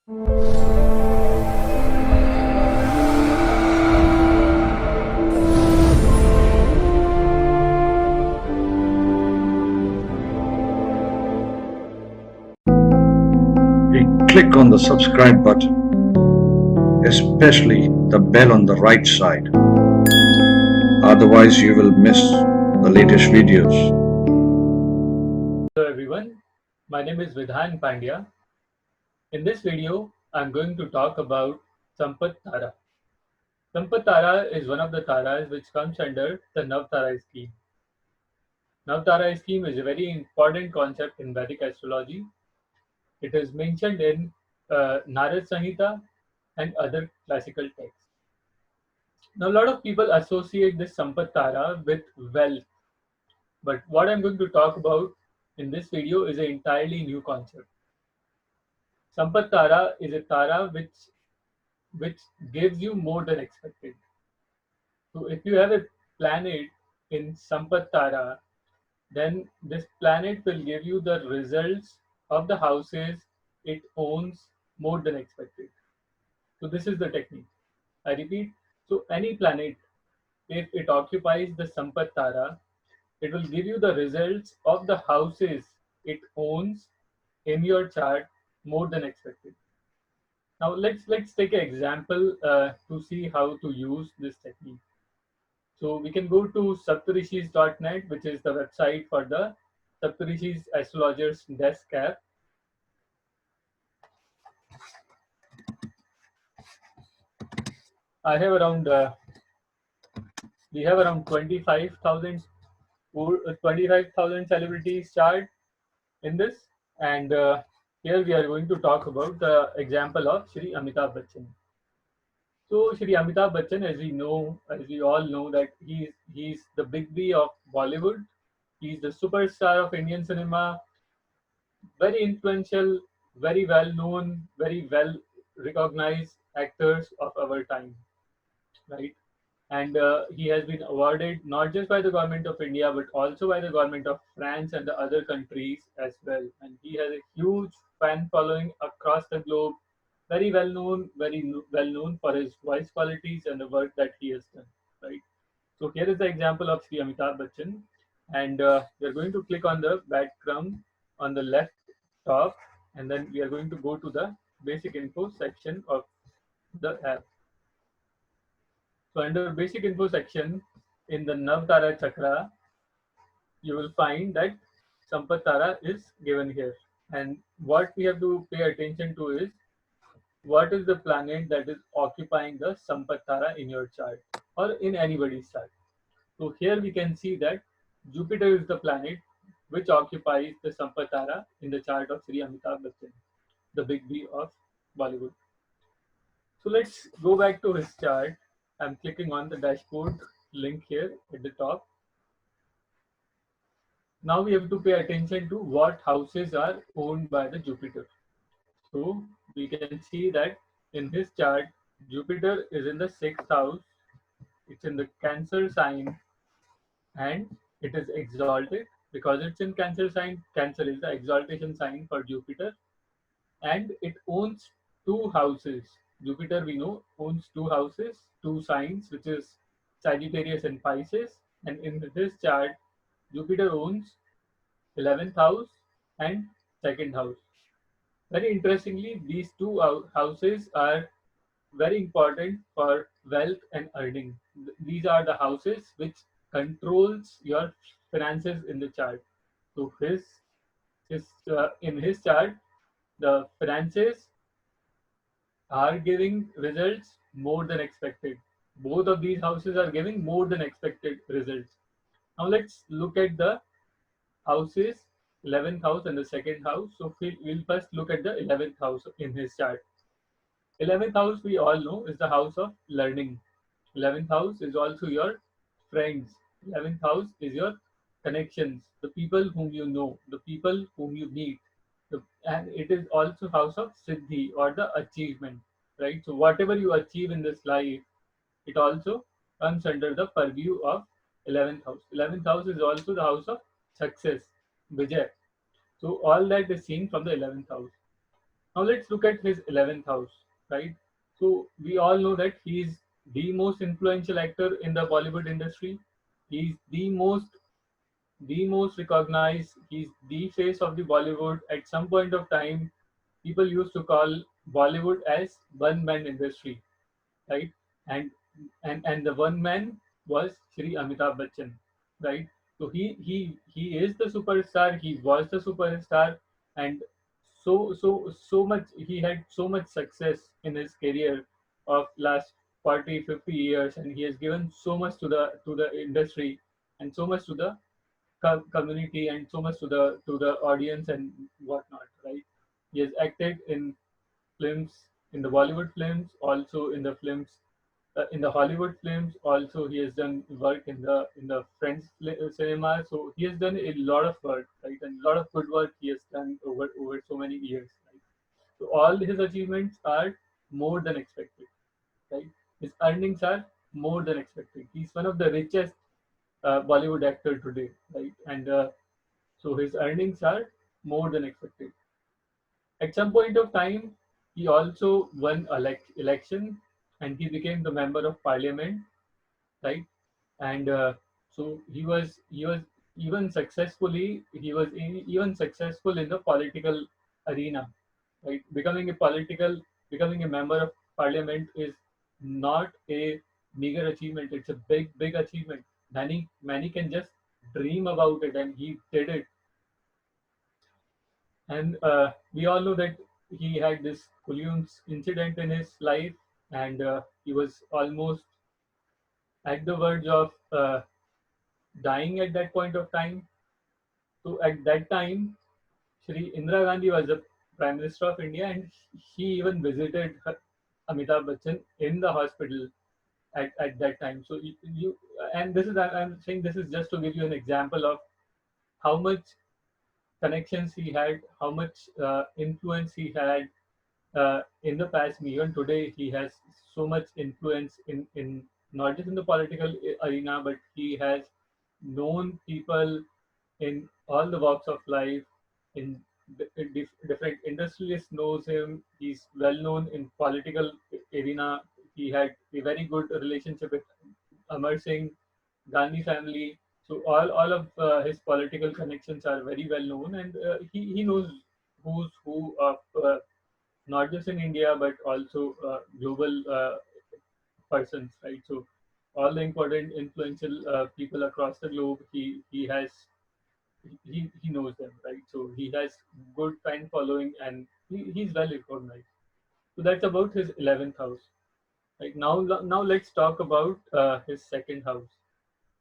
Click on the subscribe button, especially the bell on the right side. Otherwise, you will miss the latest videos. Hello everyone, my name is Vidhan Pandya. In this video, I'm going to talk about Sampat Tara. Sampat Tara is one of the taras which comes under the Navtara scheme. Navtara scheme is a very important concept in Vedic astrology. It is mentioned in Narad Samhita and other classical texts. Now, a lot of people associate this Sampat Tara with wealth, but what I'm going to talk about in this video is an entirely new concept. Sampat Tara is a Tara which gives you more than expected. So if you have a planet in Sampat Tara, then this planet will give you the results of the houses it owns more than expected. So this is the technique. I repeat, so any planet, if it occupies the Sampat Tara, it will give you the results of the houses it owns in your chart more than expected. Now let's take an example to see how to use this technique. So we can go to Saptarishis.net, which is the website for the Saptarishis Astrologer's desk app. I have around we have around 25,000 celebrities chart in this, and here we are going to talk about the example of Shri Amitabh Bachchan. So Shri Amitabh Bachchan, as we all know, that he's the big B of Bollywood. He's the superstar of Indian cinema, very influential, very well known, very well recognized actors of our time, right? And he has been awarded not just by the government of India but also by the government of France and the other countries as well. And he has a huge fan following across the globe. Very well known, well known for his voice qualities and the work that he has done. Right. So here is the example of Sri Amitabh Bachchan, and we are going to click on the background on the left top, and then we are going to go to the basic info section of the app. So under basic info section in the Navtara chakra, you will find that Sampat Tara is given here. And what we have to pay attention to is what is the planet that is occupying the Sampat Tara in your chart or in anybody's chart. So here we can see that Jupiter is the planet which occupies the Sampat Tara in the chart of Sri Amitabh Bachchan, the big B of Bollywood. So let's go back to his chart. I'm clicking on the dashboard link here at the top. Now we have to pay attention to what houses are owned by the Jupiter. So we can see that in his chart, Jupiter is in the 6th house. It's in the Cancer sign, and it is exalted because it's in Cancer sign. Cancer is the exaltation sign for Jupiter, and it owns two houses. Jupiter, we know, owns two houses, two signs, which is Sagittarius and Pisces. And in this chart, Jupiter owns 11th house and 2nd house. Very interestingly, these two houses are very important for wealth and earning. These are the houses which controls your finances in the chart. So in his chart, the finances are giving results more than expected. Both of these houses are giving more than expected results. Now let's look at the houses, 11th house and the 2nd house. So we'll first look at the 11th house in his chart. 11th house, we all know, is the house of learning. 11th house is also your friends. 11th house is your connections, the people whom you know, the people whom you meet. And it is also house of Siddhi or the achievement, right? So whatever you achieve in this life, it also comes under the purview of 11th house. 11th house is also the house of success, Vijay. So all that is seen from the 11th house. Now let's look at his 11th house, right? So we all know that he's the most influential actor in the Bollywood industry. He's the most recognized. He's the face of the Bollywood. At some point of time, people used to call Bollywood as one man industry, right? And and the one man was Shri Amitabh Bachchan, right? So he is the superstar. He was the superstar, and so much he had so much success in his career of last 40, 50 years, and he has given so much to the industry and so much to the community and so much to the audience and whatnot, right? He has acted in films, in the Bollywood films, also in the films, in the Hollywood films. Also, he has done work in the French cinema. So he has done a lot of work, right, and a lot of good work he has done over so many years, right. So all his achievements are more than expected, right. His earnings are more than expected. He's one of the richest Bollywood actor today, right, and so his earnings are more than expected. At some point of time, he also won election and he became the member of parliament, right? And so he was even successful in the political arena, right? Becoming a member of parliament is not a meager achievement. It's a big achievement. Many can just dream about it, and he did it. And we all know that he had this Kuliun's incident in his life, and he was almost at the verge of dying at that point of time. So at that time, Shri Indira Gandhi was the Prime Minister of India, and she even visited Amitabh Bachchan in the hospital at that time. So and this is I'm saying this is just to give you an example of how much connections he had, how much influence he had in the past. Even today, he has so much influence in not just in the political arena, but he has known people in all the walks of life. In different industrialists knows him. He's well known in political arena. He had a very good relationship with Amar Singh, Gandhi family. So all of his political connections are very well known, and he knows who's who of not just in India but also global persons, right? So all the important influential people across the globe, he knows them, right? So he has good fan following and he's well recognized. So that's about his 11th house. Right now, let's talk about his second house.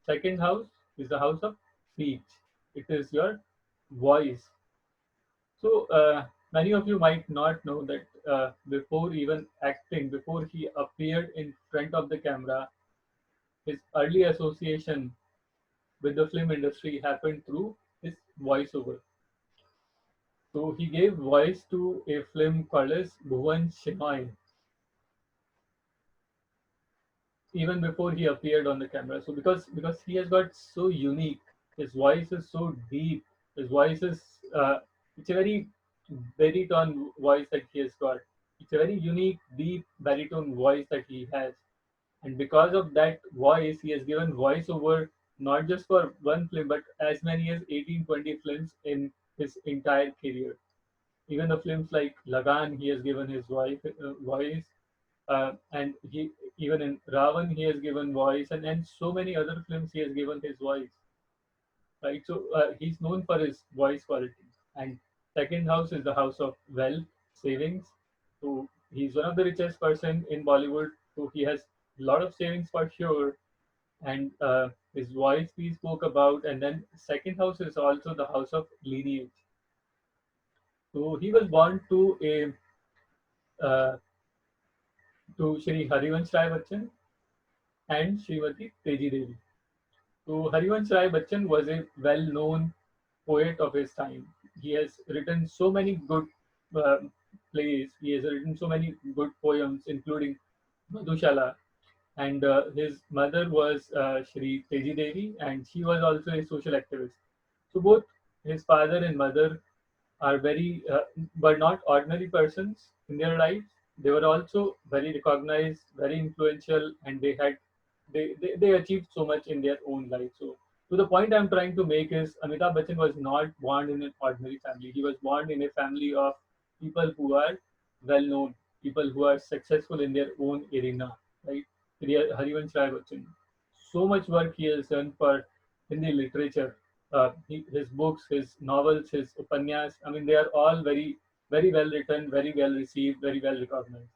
Second house is the house of speech. It is your voice. So many of you might not know that before even acting, before he appeared in front of the camera, his early association with the film industry happened through his voiceover. So he gave voice to a film called as Bhuvan Shinoy even before he appeared on the camera. So because he has got so unique, his voice is so deep. His voice is it's a very baritone voice that he has got. It's a very unique, deep baritone voice that he has, and because of that voice, he has given voiceover not just for one film but as many as 18-20 films in his entire career. Even the films like Lagan, he has given his voice, and he even in Ravan he has given voice, and so many other films he has given his voice. Right, so he's known for his voice quality. And second house is the house of wealth, savings. So he's one of the richest person in Bollywood. So he has a lot of savings for sure, and his voice we spoke about. And then second house is also the house of lineage. So he was born uh, to Shri Harivansh Rai Bachchan and Srimati Teji Devi. So Harivansh Rai Bachchan was a well-known poet of his time. He has written so many good uh, plays. He has written so many good poems, including Madhushala. And his mother was Shri Teji Devi, and she was also a social activist. So both his father and mother are very were not ordinary persons in their lives. They were also very recognized, very influential, and they achieved so much in their own life. So to the point I'm trying to make is Amitabh Bachchan was not born in an ordinary family. He was born in a family of people who are well known, people who are successful in their own arena, right? Harivansh Rai Bachchan. So much work he has done for Hindi literature. His books, his novels, his upanyas, I mean, they are all very, very well written, very well received, very well recognized.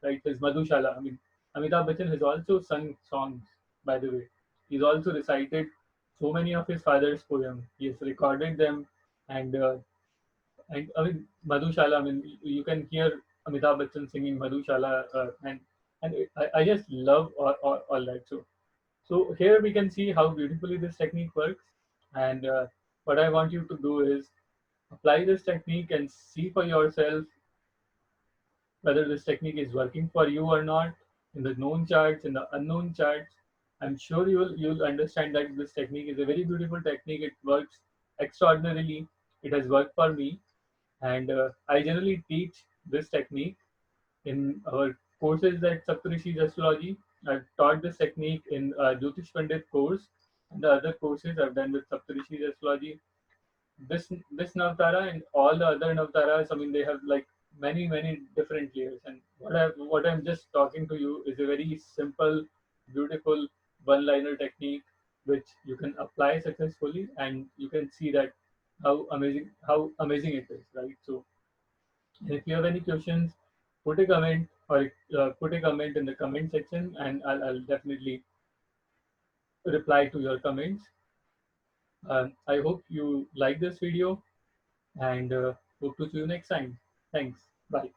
Right? His Madhushala, I mean, Amitabh Bachchan has also sung songs, by the way. He's also recited so many of his father's poems. He has recorded them, and I mean Madhushala. I mean, you can hear Amitabh Bachchan singing Madhushala, I just love all that. So here we can see how beautifully this technique works, and what I want you to do is apply this technique and see for yourself whether this technique is working for you or not in the known charts, in the unknown charts. I'm sure you'll understand that this technique is a very beautiful technique. It works extraordinarily. It has worked for me, and I generally teach this technique in our courses at Saptarishis Astrology. I've taught this technique in Jyotish Pandit course, and the other courses I've done with Saptarishis Astrology. This Navtara and all the other Navtaras, I mean, they have like many different layers. And what I'm just talking to you is a very simple, beautiful one-liner technique which you can apply successfully, and you can see that how amazing it is, right? So if you have any questions, put a comment or put a comment in the comment section, and I'll definitely reply to your comments. I hope you like this video, and hope to see you next time. Thanks. Bye.